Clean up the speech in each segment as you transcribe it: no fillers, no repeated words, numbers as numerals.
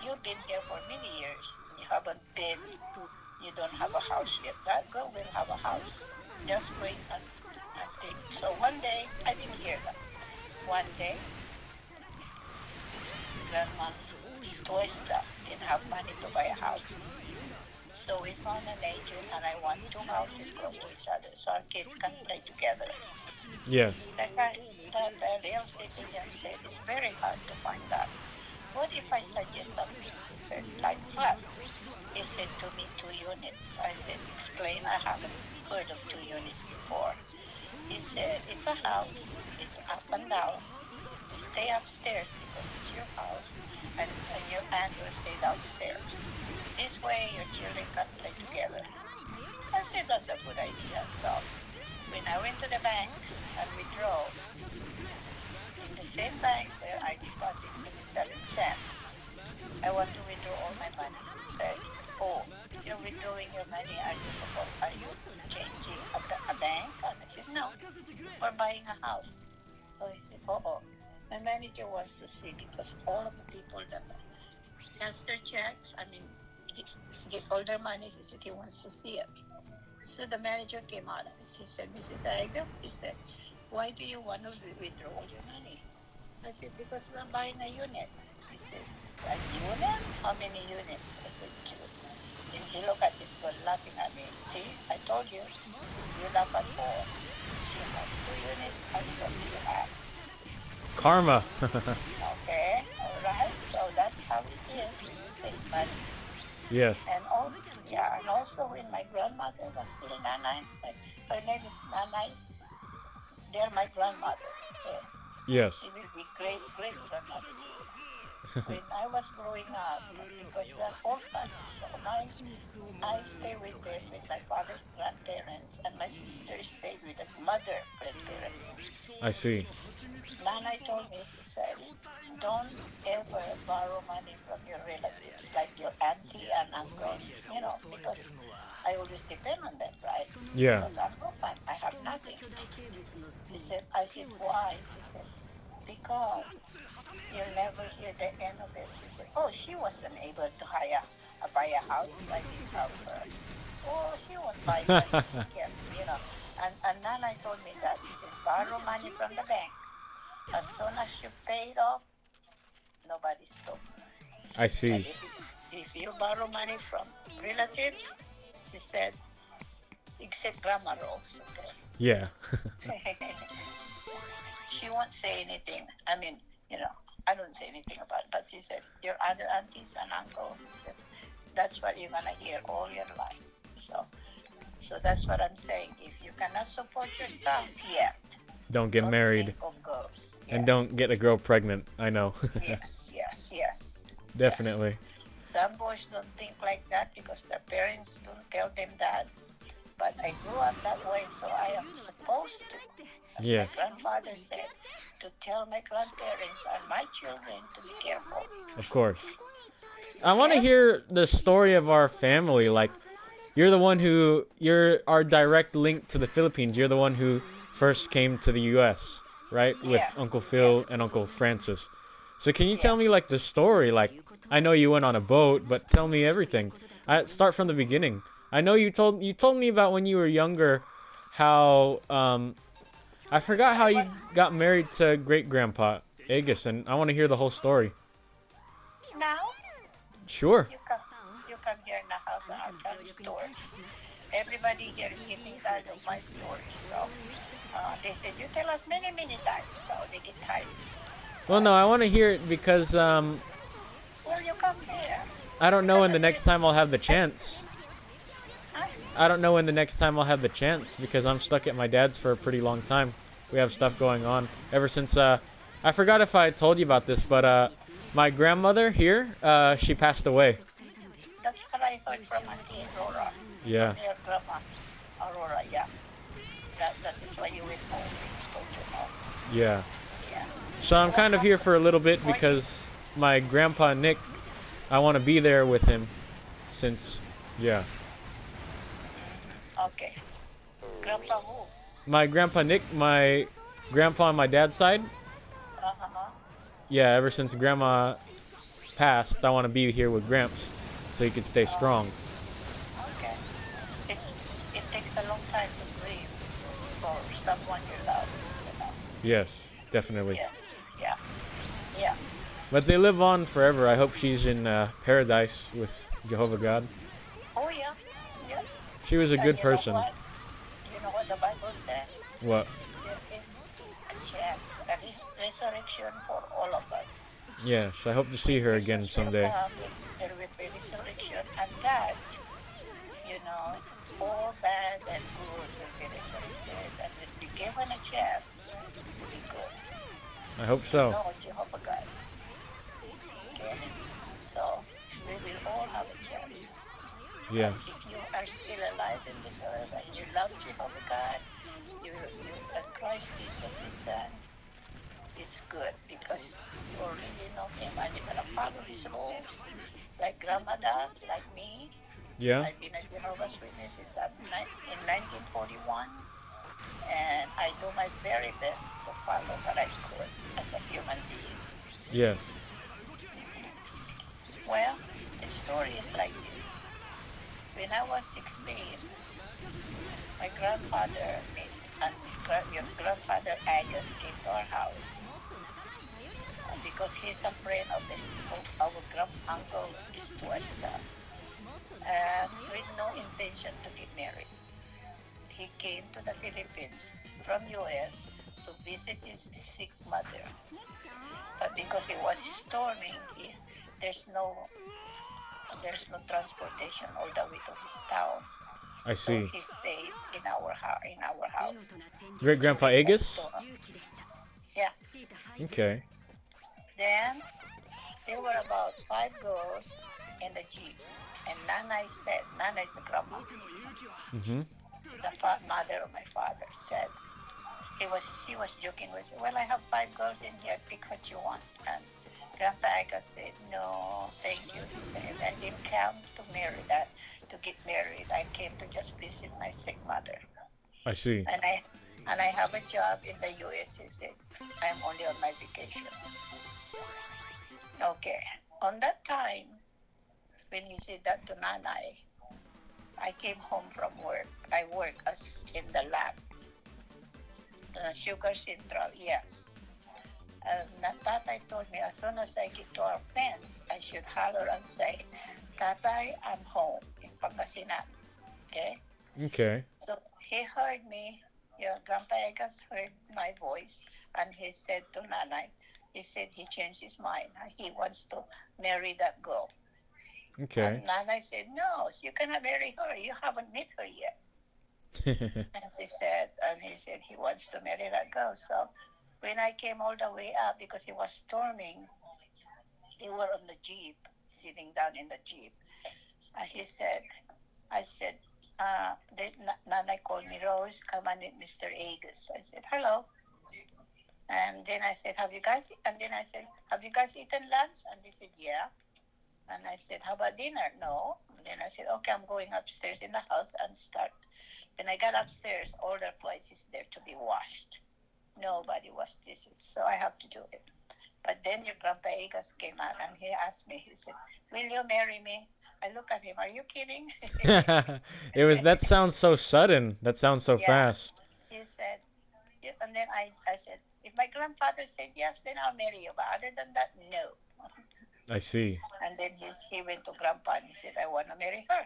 you've been here for many years. You haven't been, you don't have a house yet. That girl will have a house. Just wait and think. So one day, I didn't hear that. One day, Grandma Toesta didn't have money to buy a house. So we found an agent, and I want two houses close to each other so our kids can play together. Yeah. The real estate agent said it's very hard to find that. What if I suggest something? He said, like what? He said to me, 2 units. I said, explain, I haven't heard of 2 units before. He said, it's a house, it's up and down. You stay upstairs because it's your house, and your aunt will stay downstairs. This way your children can play together. I said, that's a good idea. So when I went to the bank and withdrew, in the same bank where I deposited 7 cents, I want to withdraw all my money. He said, oh, you're withdrawing your money. Are you changing a bank? And I said, no, we're buying a house. So he said, oh, my manager wants to see because all of the people that cash their checks, get all their money, he said he wants to see it. So the manager came out and she said, Mrs. Agas, she said, why do you want to withdraw all your money? I said, because we're buying a unit. He said, a unit? How many units? I said, 2. And he looked at it, was laughing at me. See, I told you, you laugh at 4. She has 2 units, and what do you have? Karma. Okay, all right. So that's how it is. You save money. Yes. And also when my grandmother was still Nanay, her name is Nanay, they're my grandmother. Yes. She will be great grandmother. When I was growing up, because we are orphans, so I stayed with them with my father's grandparents, and my sister stayed with her mother grandparents. I see. Nana told me, she said, don't ever borrow money from your relatives, like your auntie and uncle, because I always depend on them, right? Yeah. Because I'm orphan, I have nothing. I said, why? She said, because you'll never hear the end of it. She said, oh, she wasn't able to buy a house like this of her. Oh, she won't buy it. And Nana told me that. She said, borrow money from the bank. As soon as you pay it off, nobody stops. I see. If you borrow money from relatives, she said, except Grandma Rose, okay? Yeah. She won't say anything. I don't say anything about it, but she said, your other aunties and uncles, she said, that's what you're going to hear all your life. So that's what I'm saying. If you cannot support yourself yet, don't get married. Think of girls. Yes. And don't get a girl pregnant. I know. Yes. Definitely. Yes. Some boys don't think like that because their parents don't tell them that. But I grew up that way, so I am supposed to. As my grandfather said, to tell my grandparents and my children to be careful. Of course. I want to hear the story of our family. Like, you're our direct link to the Philippines. You're the one who first came to the U.S., right? With Uncle Phil and Uncle Francis. So can you tell me, like, the story? Like, I know you went on a boat, but tell me everything. Start from the beginning. I know you told me about when you were younger, how, I forgot how you got married to great-grandpa Agus, and I want to hear the whole story. Now? Sure. You come here in the house and I'll tell you stories. Everybody here is getting tired of my stories. So they said, you tell us many, many times. So they get tired. Well, no, I want to hear it because, well, you come here. I don't know when the next time I'll have the chance. I don't know when the next time I'll have the chance because I'm stuck at my dad's for a pretty long time. We have stuff going on ever since, I forgot if I told you about this, but my grandmother here, she passed away. That's what I heard from Auntie Aurora. Yeah. From your grandma, Aurora, yeah. That is why you went home. Yeah. Yeah. So I'm kind of here for a little bit because my grandpa Nick, I want to be there with him since, yeah. Okay. Grandpa who? My grandpa Nick, my grandpa on my dad's side. Uh-huh. Yeah, ever since grandma passed, I want to be here with Gramps so he can stay strong. Okay. It takes a long time to grieve for someone you love, you know. Yes, definitely. Yes. Yeah. Yeah. But they live on forever. I hope she's in paradise with Jehovah God. Oh yeah. Yeah. She was a And good you person. know what? You know what the Bible says? What? There is a chance, a resurrection for all of us. Yes, I hope to see her again Jesus will someday. come, there will be resurrection, and that, you know, all bad and good will be resurrected, and will be given a chance to be good. I hope so. No, Jehovah God. Okay? So, we will all have a chance. Yeah. And if you are still alive in this earth and you love Jehovah God, you and Christ Jesus is it's good because you already know Him and you're gonna follow His rules, like Grandma does, like me. Yeah. I've been a Jehovah's Witness since in 1941, and I do my very best to follow what I could as a human being. Yes. Well, the story is like this. When I was 16, my grandfather and your grandfather Agus came to our house because he's a friend of our uncle Estuesta, and with no intention to get married. He came to the Philippines from U.S. to visit his sick mother, but because it was storming, there's no transportation all the way to his town. I see. So he stayed in our house. Great Grandpa Agus? Yeah. Okay. Then there were about 5 girls in the jeep, and Nana's the grandma, Mhm. the mother of my father, said she was joking with, well, I have 5 girls in here, pick what you want. And Grandpa Agus said, no, thank you. He said, I didn't come to get married. I came to just visit my sick mother. I see. And I have a job in the U.S. He said, I'm only on my vacation. Okay. On that time, when he said that to Nanay, I came home from work. I work as in the lab. Sugar Central, yes. Tatay told me as soon as I get to our fence, I should holler and say, Tatay, I'm home in Pangasinan. Okay? Okay. So he heard me, Grandpa Agus heard my voice, and he said to Nanay, he said he changed his mind. He wants to marry that girl. Okay. And Nanay said, no, you cannot marry her. You haven't met her yet. And he said he wants to marry that girl. So when I came all the way up, because it was storming, they were on the jeep, sitting down in the jeep. I said, Nanay called me, Rose, come and meet Mr. Agus. I said, hello. And then I said, have you guys eaten lunch? And they said, yeah. And I said, how about dinner? No. And then I said, okay, I'm going upstairs in the house and start. When I got upstairs, all the places there to be washed. Nobody washed dishes, so I have to do it. But then your Grandpa Agus came out and he asked me, he said, will you marry me? I look at him, are you kidding? That sounds so sudden. That sounds so fast. He said, yeah, and then I said, if my grandfather said yes, then I'll marry you. But other than that, no. I see. And then he went to Grandpa and he said, I want to marry her.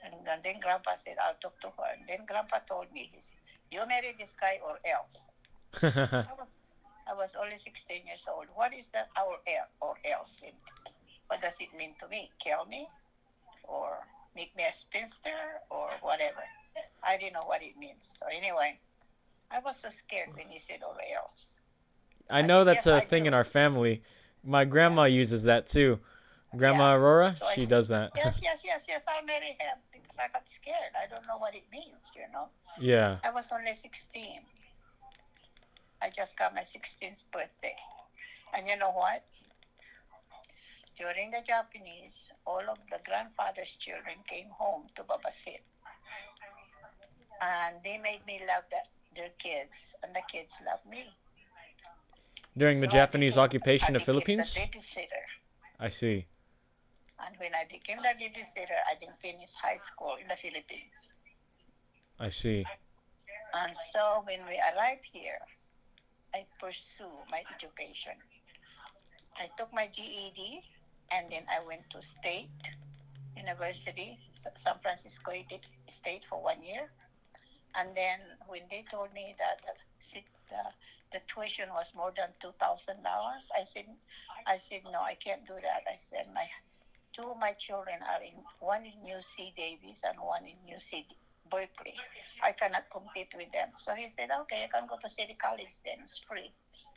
And then Grandpa said, I'll talk to her. And then Grandpa told me, he said, you marry this guy or else. I was only 16 years old. What is that or else? What does it mean to me? Kill me? Or make me a spinster? Or whatever. I didn't know what it means. So anyway, I was so scared when he said or else. I know that's a thing in our family. My grandma uses that too. Grandma Aurora, so she does that. Yes, I'll marry him because I got scared. I don't know what it means, Yeah. I was only 16. I just got my 16th birthday. And you know what? During the Japanese, all of the grandfather's children came home to babasit. And they made me love their kids, and the kids loved me. During the Japanese occupation of Philippines? The babysitter. I see. And when I became the babysitter, I didn't finish high school in the Philippines. I see. And so when we arrived here, I pursue my education. I took my GED, and then I went to State University, San Francisco State for 1 year. And then when they told me that the tuition was more than $2,000, I said no, I can't do that. I said two of my children are one in UC Davis and one in UC Berkeley. I cannot compete with them. So he said, okay, you can go to City College then. It's free.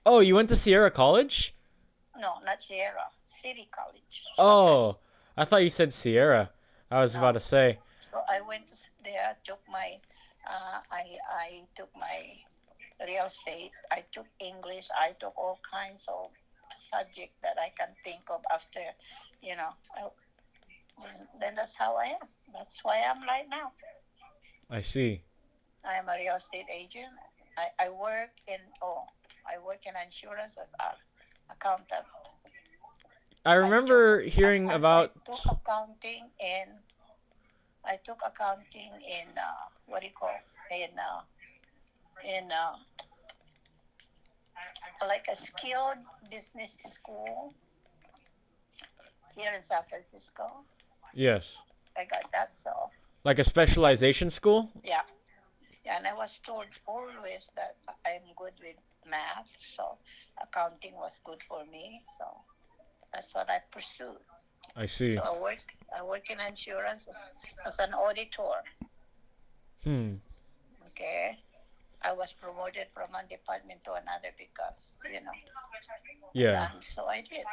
Oh, you went to Sierra College? No, not Sierra. City College. Oh, I thought you said Sierra. I was about to say. So I went there, took my, I took my real estate. I took English. I took all kinds of subjects that I can think of after, then that's how I am. That's why I'm right now. I see. I am a real estate agent. I work in insurance as an accountant. I remember hearing about. I took accounting in what do you call in like a skilled business school here in San Francisco. Yes. I got that, so. Like a specialization school? Yeah. Yeah, and I was told always that I'm good with math, so accounting was good for me, so that's what I pursued. I see. So I work in insurance as an auditor. Okay. I was promoted from one department to another because, Yeah. And so I did.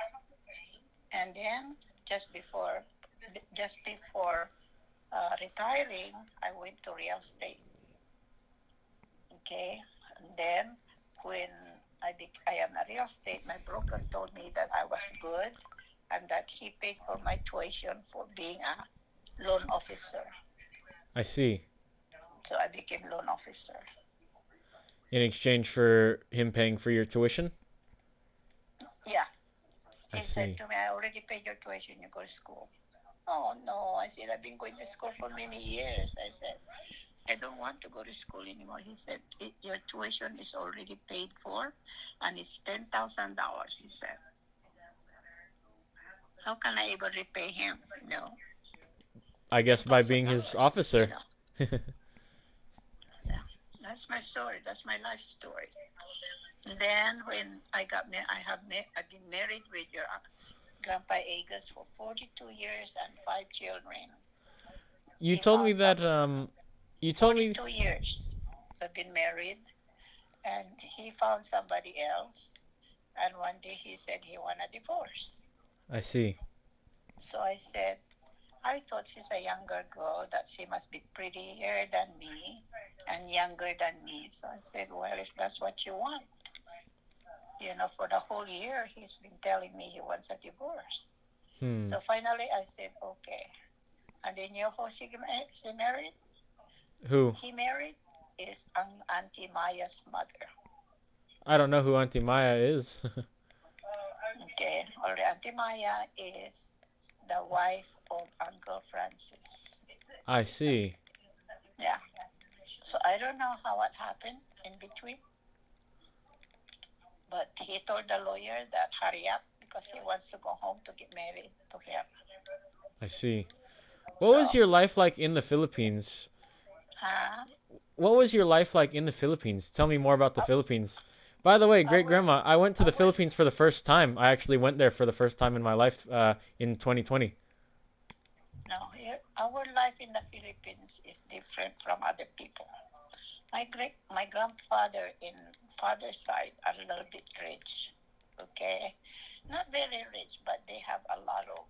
And then just before retiring, I went to real estate. Okay. And then when I am a real estate, my broker told me that I was good and that he paid for my tuition for being a loan officer. I see. So I became loan officer. In exchange for him paying for your tuition? Yeah. I He see. said to me, I already paid your tuition, you go to school. Oh, no. I said, I've been going to school for many years. I said, I don't want to go to school anymore. He said, your tuition is already paid for, and it's $10,000, he said. How can I ever repay him? No. I guess by being his officer. Yeah, that's my story. That's my life story. And then when I've been married with your Grandpa Agus for 42 years and 5 children. You told me that you told me 42 years I've been married, and he found somebody else, and one day he said he wanted a divorce. I see. So I said, I thought she's a younger girl, that she must be prettier than me and younger than me. So I said, well, if that's what you want. For the whole year, he's been telling me he wants a divorce. So finally I said, okay. And then you know who she married? Who? He married is Auntie Maya's mother. I don't know who Auntie Maya is. Okay. Or Auntie Maya is the wife of Uncle Francis. I see. Yeah. So I don't know how it happened in between. But he told the lawyer that hurry up because he wants to go home to get married to him. I see. What was your life like in the Philippines? Huh? What was your life like in the Philippines? Tell me more about the Philippines. By the way, Great Grandma, I went to the Philippines for the first time. I actually went there for the first time in my life in 2020. No, our life in the Philippines is different from other people. My grandfather in father's side are a little bit rich, okay? Not very rich, but they have a lot of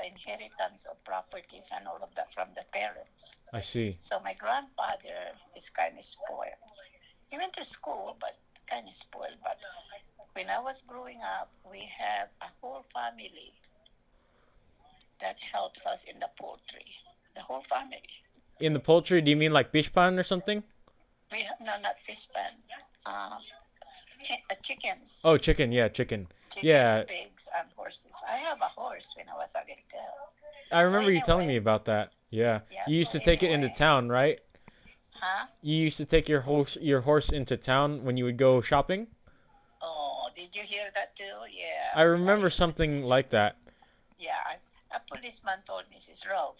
inheritance of properties and all of that from the parents. I see. So my grandfather is kind of spoiled. He went to school, but kind of spoiled. But when I was growing up, we have a whole family that helps us in the poultry. The whole family. In the poultry, do you mean like fish pan or something? No, not fish pan. Chickens. Oh, chicken. Yeah, chicken. Chickens, Yeah. pigs, and horses. I have a horse when I was a little girl. I remember you telling Anyway, me about that. Yeah. yeah, You used so to take it into anyway, town, right? huh? You used to take your horse into town when you would go shopping? Oh, did you hear that too? I Yes, remember something like that. yeah. A policeman told Mrs. Rose,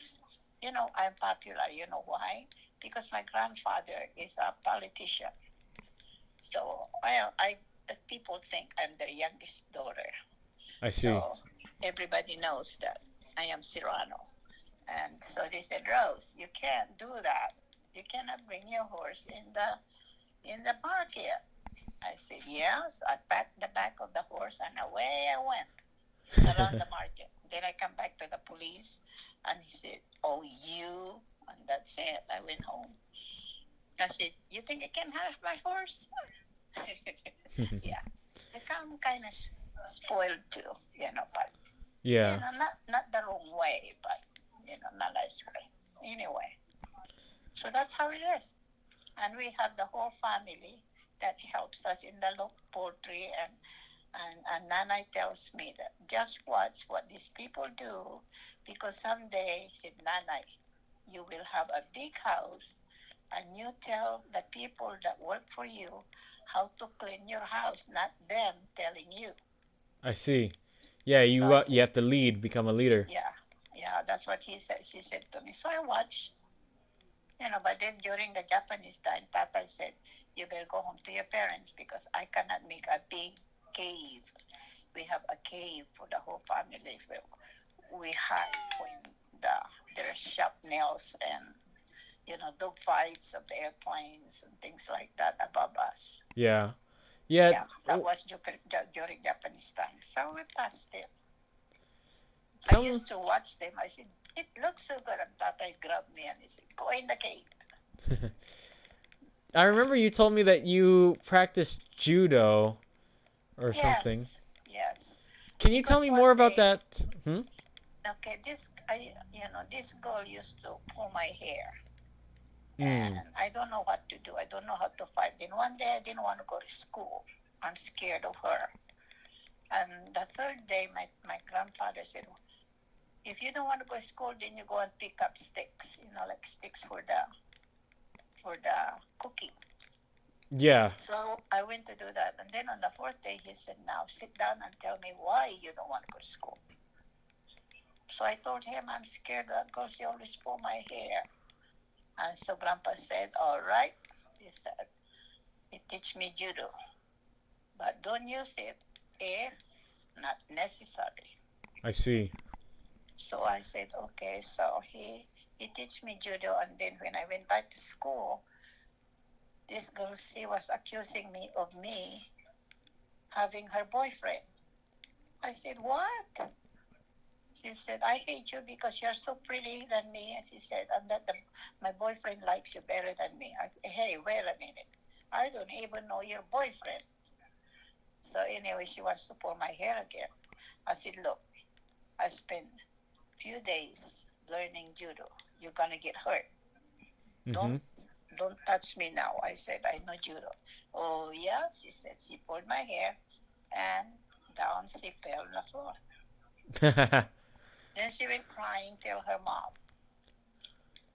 you know, I'm popular. You know why? Because my grandfather is a politician. So the people think I'm their youngest daughter. I see. So everybody knows that I am Serrano. And so they said, Rose, you can't do that. You cannot bring your horse in the market. I said, yes. I packed the back of the horse and away I went around the market. Then I come back to the police and he said, oh, you? And that's it. I went home. I said, you think I can have my horse? Yeah. I'm kind of spoiled too, but, Yeah. not the wrong way, but, not nice way. Anyway, so that's how it is. And we have the whole family that helps us in the poultry and Nanai tells me that just watch what these people do because someday, said Nanai, you will have a big house and you tell the people that work for you how to clean your house, not them telling you. I see. Yeah, So you have to lead, become a leader. yeah, that's what he said. She said to me. So I watched, but then during the Japanese time, Tata said, you better go home to your parents because I cannot make a big cave. We have a cave for the whole family. We hide when there's sharp nails and, dog fights of the airplanes and things like that above us. Yeah. Yeah. Yeah, that was during Japanese time. So we passed it. I Tell me. used to watch them. I said, it looks so good. And Tata grabbed me and he said, go in the cave. I remember you told me that you practiced judo or Yes, something. yes. Can you tell Because me one more about day, that? Hmm? okay, this girl used to pull my hair. Mm. And I don't know what to do. I don't know how to fight. Then one day I didn't want to go to school. I'm scared of her. And the third day, my grandfather said, if you don't want to go to school, then you go and pick up sticks, like sticks for the cooking. Yeah. So I went to do that. And then on the fourth day, he said, now sit down and tell me why you don't want to go to school. So I told him, I'm scared because she always pull my hair. And so Grandpa said, all right. He said, he teach me judo. But don't use it if not necessary. I see. So I said, okay. So he teach me judo. And then when I went back to school, this girl, she was accusing me of having her boyfriend. I said, what? She said, I hate you because you're so pretty than me. And she said, and that my boyfriend likes you better than me. I said, hey, wait a minute. I don't even know your boyfriend. So anyway, she wants to pull my hair again. I said, look, I spent few days learning judo. You're going to get hurt. Mm-hmm. Don't touch me now. I said, I know judo. Oh, yeah, she said. She pulled my hair and down she fell on the floor. Then she went crying to her mom.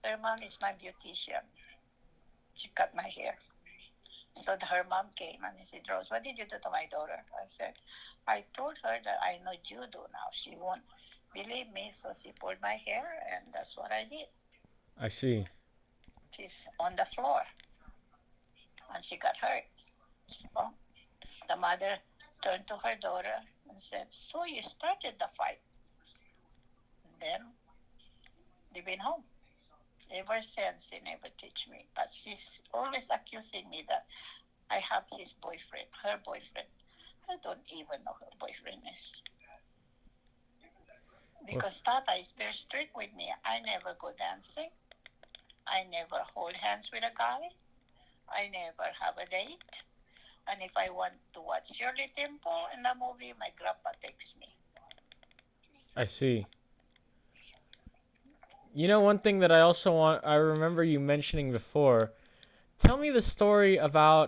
Her mom is my beautician. She cut my hair. So her mom came and he said, Rose, what did you do to my daughter? I said, I told her that I know judo now. She won't believe me, so she pulled my hair and that's what I did. I see. She's on the floor and she got hurt. So the mother turned to her daughter and said, so you started the fight. And then they went home. Ever since, she never teach me. But she's always accusing me that I have his boyfriend, her boyfriend. I don't even know who her boyfriend is. Because Tata is very strict with me. I never go dancing. I never hold hands with a guy. I never have a date. And if I want to watch Shirley Temple in a movie, my grandpa takes me. I see. You know, one thing that I remember you mentioning before. Tell me the story about